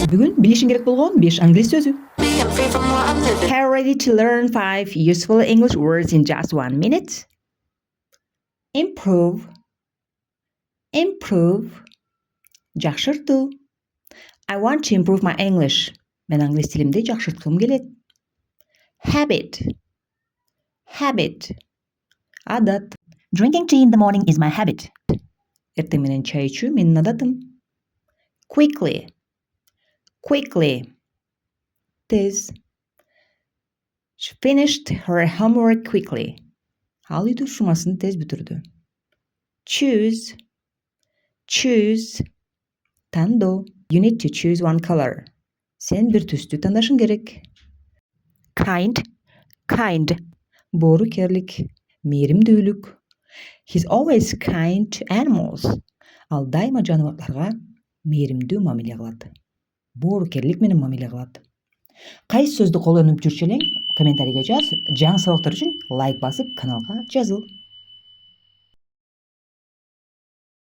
Бүгін білешін керек болған 5 англис сөзі. How ready to learn 5 useful English words in just 1 minute? Improve. Improve. Жақшырту. I want to improve my English. Мен англис тілімді жақшыртқым келеді. Habit. Habit. Адат. Drinking tea in the morning is my habit. Ертең менен чай ішу менің адатым. Quickly. Quickly. Tez. She finished her homework quickly. Ал үйдің жұмасын тез бітірді. Choose. Choose. Таңдау. You need to choose one color. Сен бір түсті таңдашың керек. Kind. Kind. Борукерлік, мейірімдүүлік. He's always kind to animals. Ал дайыма жануарларға мейірімдүү мамиле кылат. Борукерлік менен мамиле кылат. Кайсы сөздү колдонуп жүрчү элең? Комментарийге жаз. Жаңы сабактар үчүн лайк басып, каналга жазыл.